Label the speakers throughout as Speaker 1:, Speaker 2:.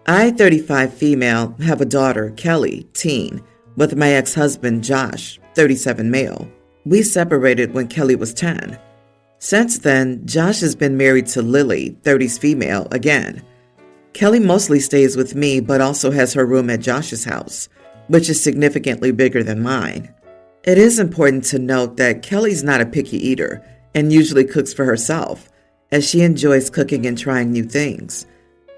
Speaker 1: I, 35 female, have a daughter, Kelly, teen, with my ex-husband, Josh, 37 male. We separated when Kelly was 10. Since then, Josh has been married to Lily, 30s female, again. Kelly mostly stays with me but also has her room at Josh's house, which is significantly bigger than mine. It is important to note that Kelly's not a picky eater and usually cooks for herself, as she enjoys cooking and trying new things.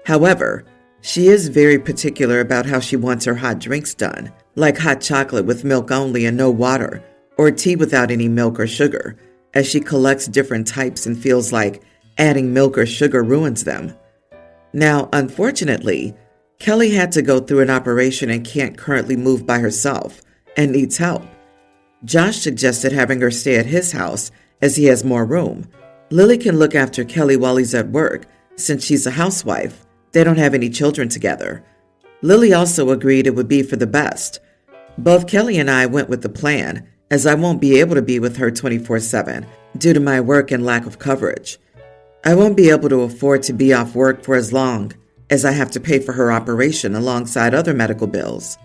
Speaker 1: However, she is very particular about how she wants her hot drinks done, like hot chocolate with milk only and no water, or tea without any milk or sugar, as she collects different types and feels like adding milk or sugar ruins them. Now, unfortunately, Kelly had to go through an operation and can't currently move by herself and needs help. Josh suggested having her stay at his house as he has more room. Lily can look after Kelly while he's at work since she's a housewife. They don't have any children together. Lily also agreed it would be for the best. Both Kelly and I went with the plan, as I won't be able to be with her 24/7 due to my work and lack of coverage. I won't be able to afford to be off work for as long as I have to pay for her operation alongside other medical bills.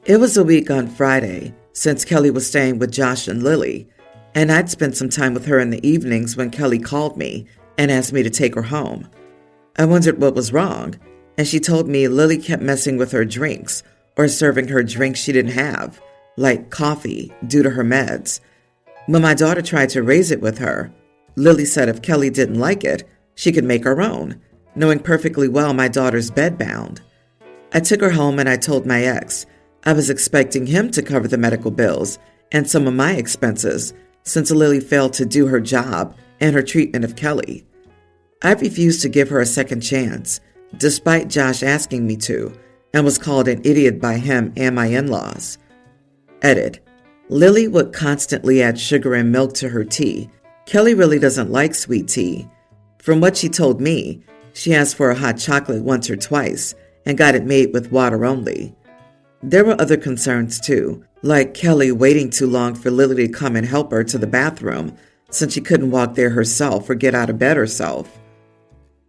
Speaker 1: It was a week on Friday since Kelly was staying with Josh and Lily, and I'd spent some time with her in the evenings when Kelly called me and asked me to take her home. I wondered what was wrong, and she told me Lily kept messing with her drinks or serving her drinks she didn't have, like coffee, due to her meds. When my daughter tried to raise it with her, Lily said if Kelly didn't like it, she could make her own, knowing perfectly well my daughter's bedbound. I took her home and I told my ex I was expecting him to cover the medical bills and some of my expenses since Lily failed to do her job and her treatment of Kelly. I refused to give her a second chance, despite Josh asking me to, and was called an idiot by him and my in-laws. Edit. Lily would constantly add sugar and milk to her tea. Kelly really doesn't like sweet tea. From what she told me, she asked for a hot chocolate once or twice and got it made with water only. There were other concerns too, like Kelly waiting too long for Lily to come and help her to the bathroom since she couldn't walk there herself or get out of bed herself.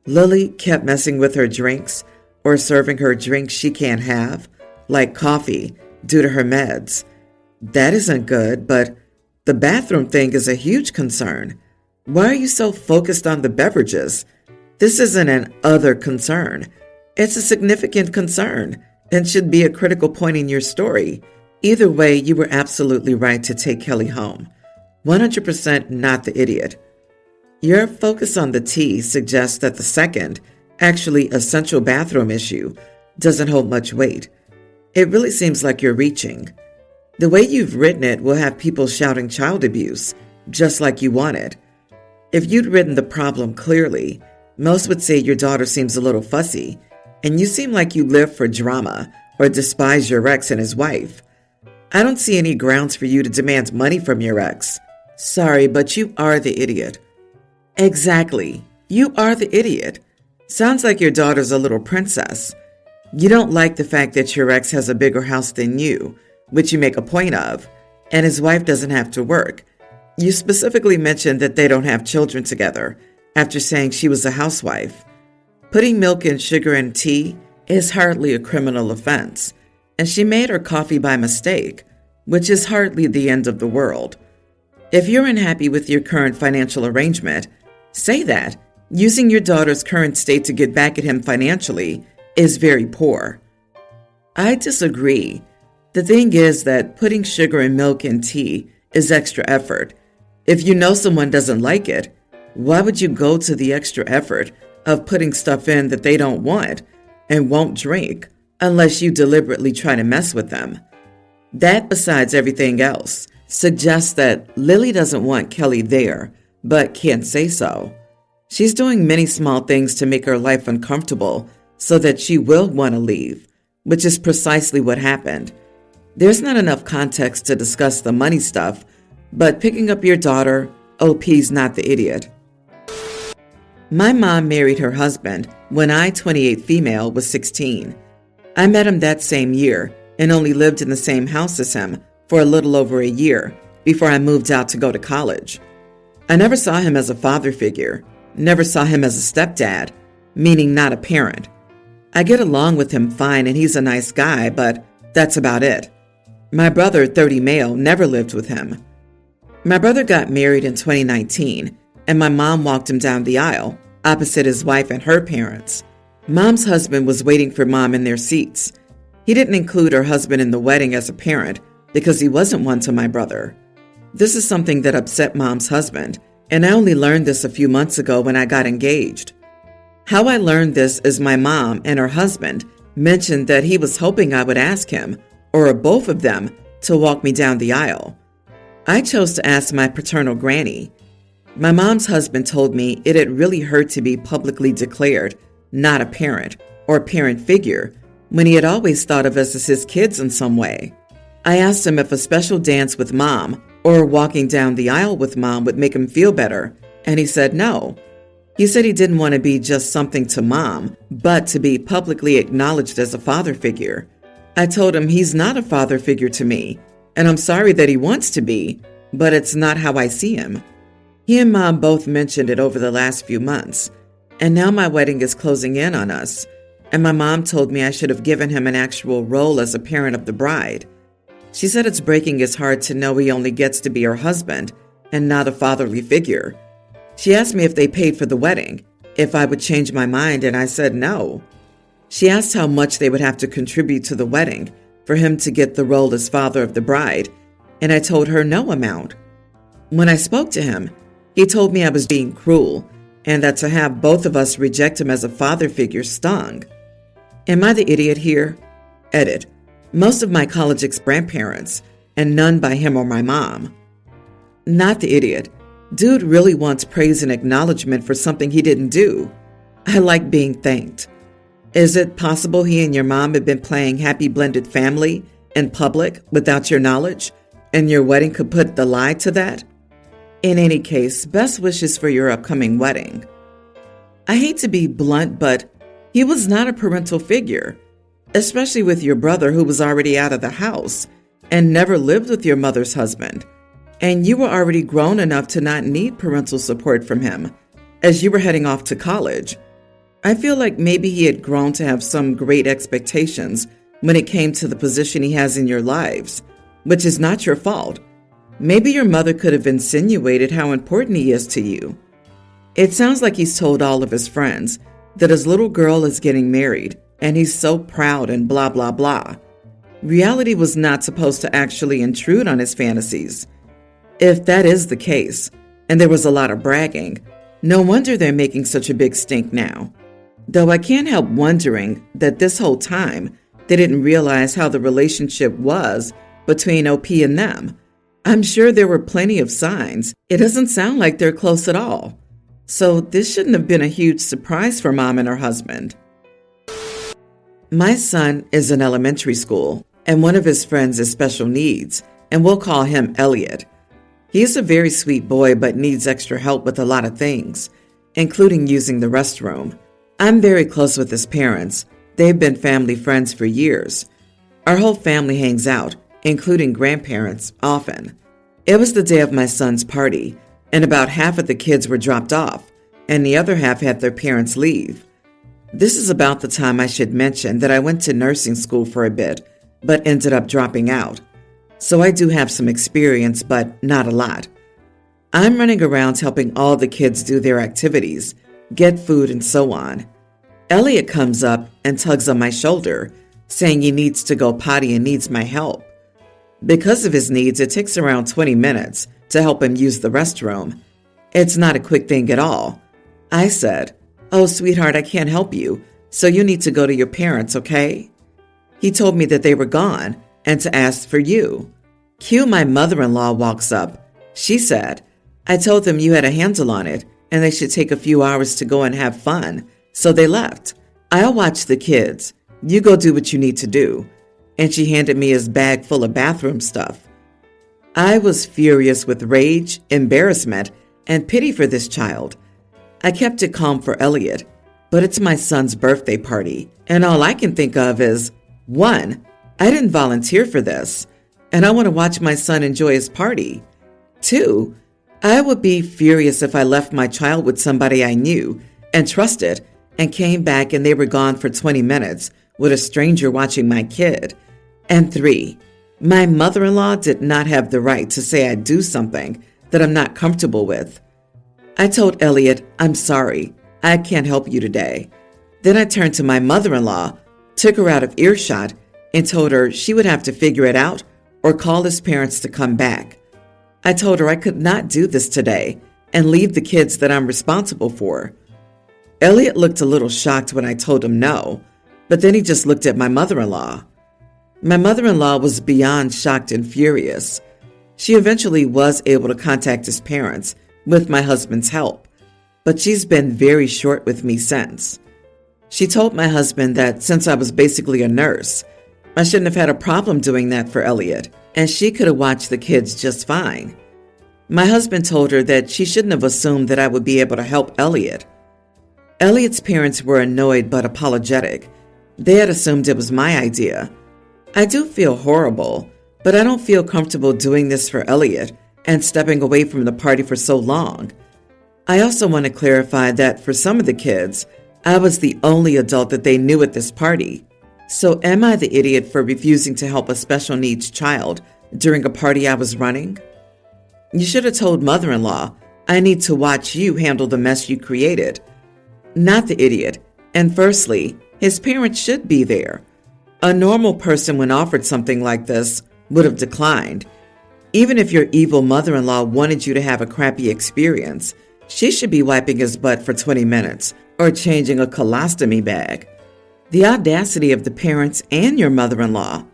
Speaker 1: Lily kept messing with her drinks or serving her drinks she can't have, like coffee, due to her meds. That isn't good, but the bathroom thing is a huge concern. Why are you so focused on the beverages? This isn't an other concern. It's a significant concern and should be a critical point in your story. Either way, you were absolutely right to take Kelly home. 100% not the idiot. Your focus on the tea suggests that the second, actually essential bathroom issue, doesn't hold much weight. It really seems like you're reaching. The way you've written it will have people shouting child abuse, just like you wanted. If you'd written the problem clearly, most would say your daughter seems a little fussy, and you seem like you live for drama or despise your ex and his wife. I don't see any grounds for you to demand money from your ex. Sorry, but you are the idiot. Exactly. You are the idiot. Sounds like your daughter's a little princess. You don't like the fact that your ex has a bigger house than you, which you make a point of, and his wife doesn't have to work. You specifically mentioned that they don't have children together after saying she was a housewife. Putting milk and sugar in tea is hardly a criminal offense, and she made her coffee by mistake, which is hardly the end of the world. If you're unhappy with your current financial arrangement, say that. Using your daughter's current state to get back at him financially is very poor. I disagree. The thing is that putting sugar and milk in tea is extra effort. If you know someone doesn't like it, why would you go to the extra effort of putting stuff in that they don't want and won't drink unless you deliberately try to mess with them? That, besides everything else, suggests that Lily doesn't want Kelly there, but can't say so. She's doing many small things to make her life uncomfortable so that she will want to leave, which is precisely what happened. There's not enough context to discuss the money stuff, but picking up your daughter, OP's not the idiot. My mom married her husband when I, 28 female, was 16. I met him that same year and only lived in the same house as him for a little over a year before I moved out to go to college. I never saw him as a father figure, never saw him as a stepdad, meaning not a parent. I get along with him fine and he's a nice guy, but that's about it. My brother, 30 male, never lived with him. My brother got married in 2019, and my mom walked him down the aisle, opposite his wife and her parents. Mom's husband was waiting for Mom in their seats. He didn't include her husband in the wedding as a parent because he wasn't one to my brother. This is something that upset Mom's husband, and I only learned this a few months ago when I got engaged. How I learned this is my mom and her husband mentioned that he was hoping I would ask him, or both of them, to walk me down the aisle. I chose to ask my paternal granny. My mom's husband told me it had really hurt to be publicly declared not a parent or parent figure when he had always thought of us as his kids in some way. I asked him if a special dance with Mom or walking down the aisle with Mom would make him feel better, and he said no. He said he didn't want to be just something to Mom, but to be publicly acknowledged as a father figure. I told him he's not a father figure to me, and I'm sorry that he wants to be, but it's not how I see him. He and Mom both mentioned it over the last few months, and now my wedding is closing in on us, and my mom told me I should have given him an actual role as a parent of the bride. She said it's breaking his heart to know he only gets to be her husband and not a fatherly figure. She asked me if they paid for the wedding, if I would change my mind, and I said no. She asked how much they would have to contribute to the wedding for him to get the role as father of the bride, and I told her no amount. When I spoke to him, he told me I was being cruel and that to have both of us reject him as a father figure stung. Am I the idiot here? Edit. Most of my college ex-grandparents, and none by him or my mom. Not the idiot. Dude really wants praise and acknowledgement for something he didn't do. I like being thanked. Is it possible he and your mom have been playing Happy Blended Family in public without your knowledge, and your wedding could put the lie to that? In any case, best wishes for your upcoming wedding. I hate to be blunt, but he was not a parental figure, especially with your brother who was already out of the house and never lived with your mother's husband. And you were already grown enough to not need parental support from him as you were heading off to college. I feel like maybe he had grown to have some great expectations when it came to the position he has in your lives, which is not your fault. Maybe your mother could have insinuated how important he is to you. It sounds like he's told all of his friends that his little girl is getting married and he's so proud and blah, blah, blah. Reality was not supposed to actually intrude on his fantasies. If that is the case, and there was a lot of bragging, no wonder they're making such a big stink now. Though I can't help wondering that this whole time they didn't realize how the relationship was between OP and them. I'm sure there were plenty of signs. It doesn't sound like they're close at all. So this shouldn't have been a huge surprise for Mom and her husband. My son is in elementary school, and one of his friends is special needs, and we'll call him Elliot. He's a very sweet boy but needs extra help with a lot of things, including using the restroom. I'm very close with his parents. They've been family friends for years. Our whole family hangs out, including grandparents, often. It was the day of my son's party, and about half of the kids were dropped off, and the other half had their parents leave. This is about the time I should mention that I went to nursing school for a bit, but ended up dropping out. So I do have some experience, but not a lot. I'm running around helping all the kids do their activities, get food, and so on. Elliot comes up and tugs on my shoulder, saying he needs to go potty and needs my help. Because of his needs, it takes around 20 minutes to help him use the restroom. It's not a quick thing at all. I said, "Oh, sweetheart, I can't help you, so you need to go to your parents, okay?" He told me that they were gone and to ask for you. Cue my mother-in-law walks up. She said, "I told them you had a handle on it and they should take a few hours to go and have fun, so they left. I'll watch the kids. You go do what you need to do." And she handed me his bag full of bathroom stuff. I was furious with rage, embarrassment, and pity for this child. I kept it calm for Elliot, but it's my son's birthday party, and all I can think of is, 1, I didn't volunteer for this, and I want to watch my son enjoy his party. 2, I would be furious if I left my child with somebody I knew and trusted, and came back and they were gone for 20 minutes with a stranger watching my kid. And 3, my mother-in-law did not have the right to say I do something that I'm not comfortable with. I told Elliot, I'm sorry, I can't help you today. Then I turned to my mother-in-law, took her out of earshot, and told her she would have to figure it out or call his parents to come back. I told her I could not do this today and leave the kids that I'm responsible for. Elliot looked a little shocked when I told him no, but then he just looked at my mother-in-law. My mother-in-law was beyond shocked and furious. She eventually was able to contact his parents with my husband's help, but she's been very short with me since. She told my husband that since I was basically a nurse, I shouldn't have had a problem doing that for Elliot, and she could have watched the kids just fine. My husband told her that she shouldn't have assumed that I would be able to help Elliot. Elliot's parents were annoyed but apologetic. They had assumed it was my idea. I do feel horrible, but I don't feel comfortable doing this for Elliot and stepping away from the party for so long. I also want to clarify that for some of the kids, I was the only adult that they knew at this party. So am I the idiot for refusing to help a special needs child during a party I was running? You should have told mother-in-law, I need to watch you handle the mess you created. Not the idiot. And firstly, his parents should be there. A normal person, when offered something like this, would have declined. Even if your evil mother-in-law wanted you to have a crappy experience, she should be wiping his butt for 20 minutes or changing a colostomy bag. The audacity of the parents and your mother-in-law.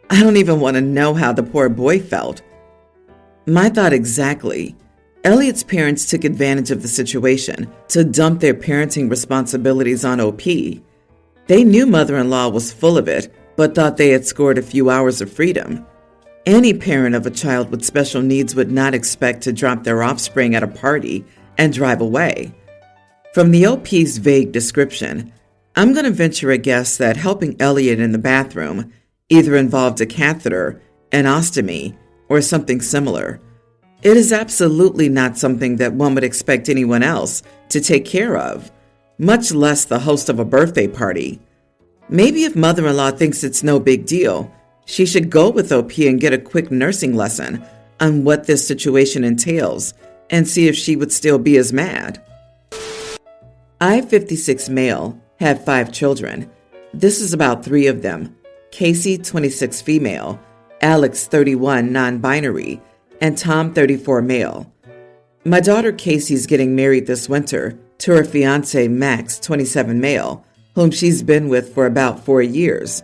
Speaker 1: I don't even want to know how the poor boy felt. My thought exactly. Elliot's parents took advantage of the situation to dump their parenting responsibilities on OP. They knew mother-in-law was full of it, but thought they had scored a few hours of freedom. Any parent of a child with special needs would not expect to drop their offspring at a party and drive away. From the OP's vague description, I'm going to venture a guess that helping Elliot in the bathroom either involved a catheter, an ostomy, or something similar. It is absolutely not something that one would expect anyone else to take care of, much less the host of a birthday party. Maybe if mother-in-law thinks it's no big deal, she should go with OP and get a quick nursing lesson on what this situation entails and see if she would still be as mad. I, 56 male, have 5 children. This is about 3 of them. Casey, 26 female, Alex, 31 non-binary, and Tom, 34 male. My daughter Casey's getting married this winter to her fiance Max, 27 male, whom she's been with for about 4 years.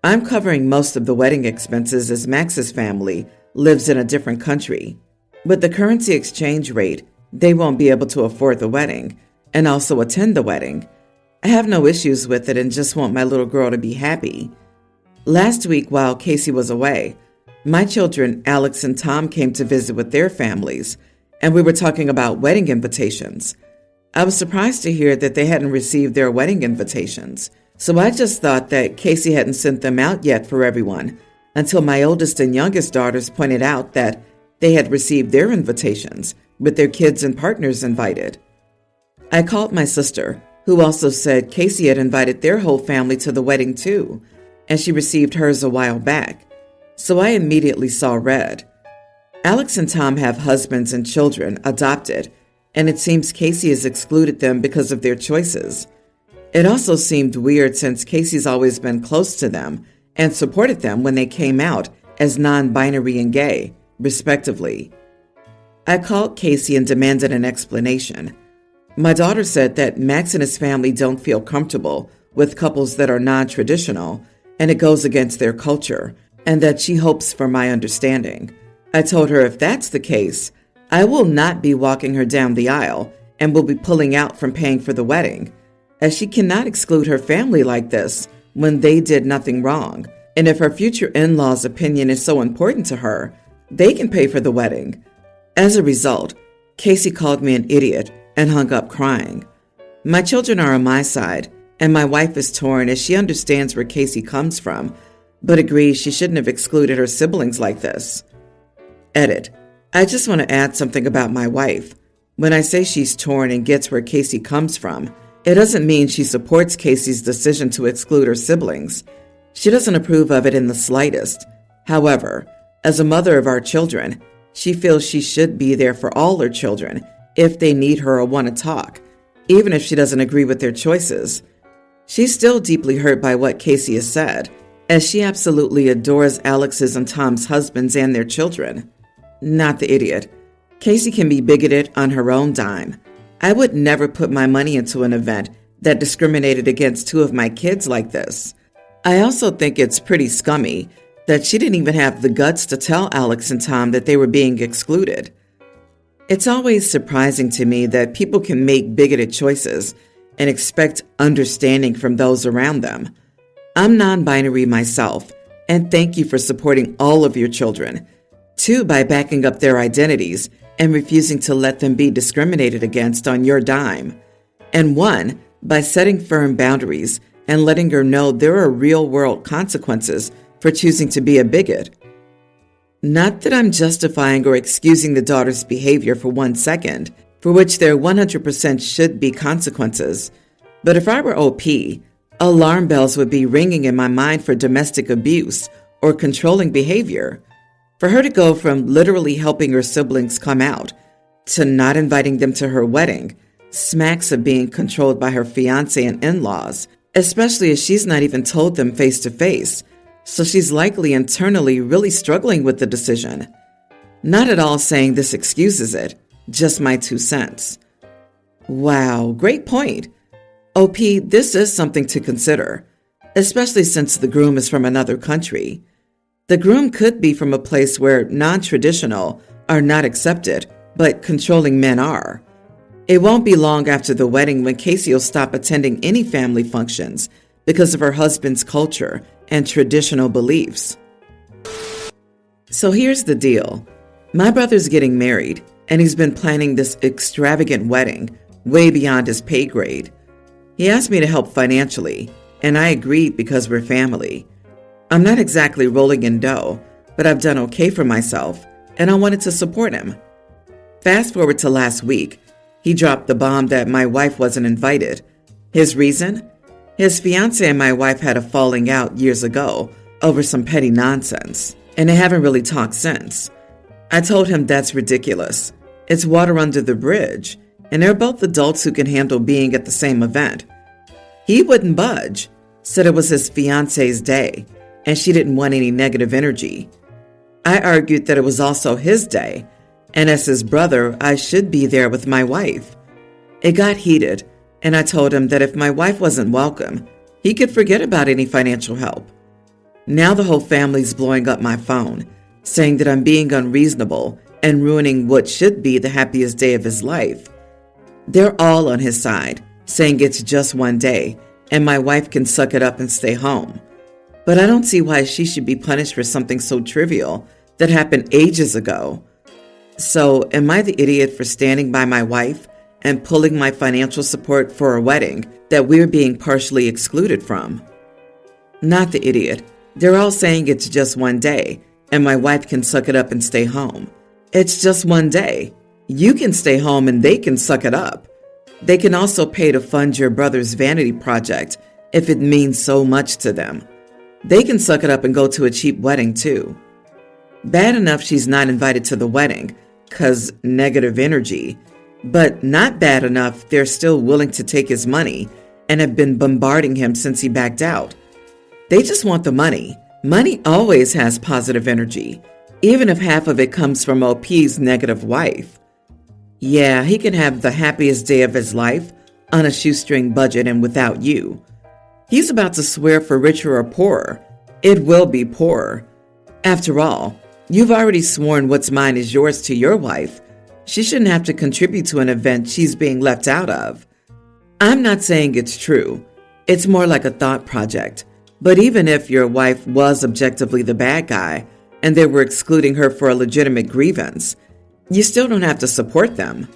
Speaker 1: I'm covering most of the wedding expenses as Max's family lives in a different country. With the currency exchange rate, they won't be able to afford the wedding and also attend the wedding. I have no issues with it and just want my little girl to be happy. Last week, while Casey was away, my children, Alex and Tom, came to visit with their families, and we were talking about wedding invitations. I was surprised to hear that they hadn't received their wedding invitations, so I just thought that Casey hadn't sent them out yet for everyone until my oldest and youngest daughters pointed out that they had received their invitations, with their kids and partners invited. I called my sister, who also said Casey had invited their whole family to the wedding too, and she received hers a while back. So I immediately saw red. Alex and Tom have husbands and children adopted, and it seems Casey has excluded them because of their choices. It also seemed weird since Casey's always been close to them and supported them when they came out as non-binary and gay, respectively. I called Casey and demanded an explanation. My daughter said that Max and his family don't feel comfortable with couples that are non-traditional, and it goes against their culture, and that she hopes for my understanding. I told her if that's the case, I will not be walking her down the aisle and will be pulling out from paying for the wedding, as she cannot exclude her family like this when they did nothing wrong. And if her future in-laws' opinion is so important to her, they can pay for the wedding. As a result, Casey called me an idiot and hung up crying. My children are on my side, and my wife is torn as she understands where Casey comes from, but agrees she shouldn't have excluded her siblings like this. Edit. I just want to add something about my wife. When I say she's torn and gets where Casey comes from, It doesn't mean she supports Casey's decision to exclude her siblings. She doesn't approve of it in the slightest. However, as a mother of our children, she feels she should be there for all her children if they need her or want to talk, even if she doesn't agree with their choices. She's still deeply hurt by what Casey has said, as she absolutely adores Alex's and Tom's husbands and their children. Not the idiot. Casey can be bigoted on her own dime. I would never put my money into an event that discriminated against two of my kids like this. I also think it's pretty scummy that she didn't even have the guts to tell Alex and Tom that they were being excluded. It's always surprising to me that people can make bigoted choices and expect understanding from those around them. I'm non-binary myself, and thank you for supporting all of your children. 2, by backing up their identities and refusing to let them be discriminated against on your dime. And 1, by setting firm boundaries and letting her know there are real-world consequences for choosing to be a bigot. Not that I'm justifying or excusing the daughter's behavior for 1 second, for which there 100% should be consequences. But if I were OP, alarm bells would be ringing in my mind for domestic abuse or controlling behavior. For her to go from literally helping her siblings come out to not inviting them to her wedding smacks of being controlled by her fiancé and in-laws, especially as she's not even told them face to face, so she's likely internally really struggling with the decision. Not at all saying this excuses it, just my 2 cents. Wow, great point. OP, this is something to consider, especially since the groom is from another country. The groom could be from a place where non-traditional are not accepted, but controlling men are. It won't be long after the wedding when Casey will stop attending any family functions because of her husband's culture and traditional beliefs. So here's the deal. My brother's getting married, and he's been planning this extravagant wedding way beyond his pay grade. He asked me to help financially, and I agreed because we're family. I'm not exactly rolling in dough, but I've done okay for myself, and I wanted to support him. Fast forward to last week, he dropped the bomb that my wife wasn't invited. His reason? His fiancé and my wife had a falling out years ago over some petty nonsense, and they haven't really talked since. I told him that's ridiculous. It's water under the bridge, and they're both adults who can handle being at the same event. He wouldn't budge, said it was his fiancé's day, and she didn't want any negative energy. I argued that it was also his day, and as his brother, I should be there with my wife. It got heated, and I told him that if my wife wasn't welcome, he could forget about any financial help. Now the whole family's blowing up my phone, saying that I'm being unreasonable and ruining what should be the happiest day of his life. They're all on his side, saying it's just one day, and my wife can suck it up and stay home. But I don't see why she should be punished for something so trivial that happened ages ago. So, am I the idiot for standing by my wife and pulling my financial support for a wedding that we're being partially excluded from? Not the idiot. They're all saying it's just one day, and my wife can suck it up and stay home. It's just one day. You can stay home and they can suck it up. They can also pay to fund your brother's vanity project if it means so much to them. They can suck it up and go to a cheap wedding too. Bad enough she's not invited to the wedding, 'cause negative energy. But not bad enough they're still willing to take his money and have been bombarding him since he backed out. They just want the money. Money always has positive energy, even if half of it comes from OP's negative wife. Yeah, he can have the happiest day of his life on a shoestring budget and without you. He's about to swear for richer or poorer. It will be poorer. After all, you've already sworn what's mine is yours to your wife. She shouldn't have to contribute to an event she's being left out of. I'm not saying it's true. It's more like a thought project. But even if your wife was objectively the bad guy and they were excluding her for a legitimate grievance, you still don't have to support them.